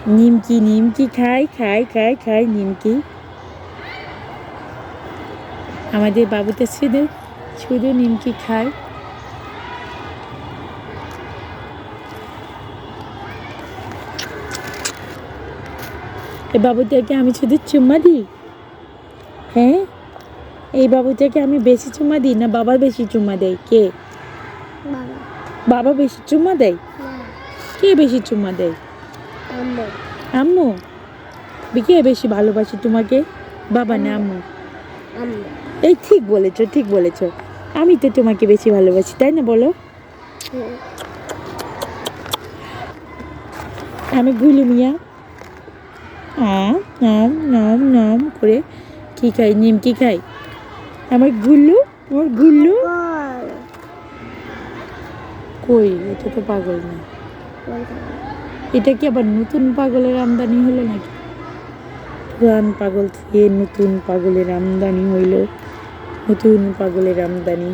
নিমকি নিমকি খাই খাই খাই খাই নিমকি। আমাদের বাবুটা শুধু শুধু নিমকি খায়। এই বাবুটাকে আমি শুধু চুম্মা দিই। হ্যাঁ, এই বাবুটাকে আমি বেশি চুম্মা দিই না বাবা বেশি চুম্মা দেয়? কে? বাবা। বাবা বেশি চুম্মা দেয়? না, কে বেশি চুম্মা দেয়? আম্মু। আম্মু? কে বেশি ভালোবাসে তোমাকে, বাবা না আম্মু? আম্মু। এই ঠিক বলেছো, ঠিক বলেছো। আমি তো তোমাকে বেশি ভালোবাসি, তাই না বলো? হুম। আমি গুলু মিয়া নাম নাম নাম করে কি খাই? নিমকি খাই। আমার গুল্লু, আমার গুল্লু পাগল। কই? এটা তো পাগল না। এটা কি আবার নতুন পাগলের আমদানি হলো নাকি? পুরান পাগল থেকে নতুন পাগলের আমদানি হইল, নতুন পাগলের আমদানি।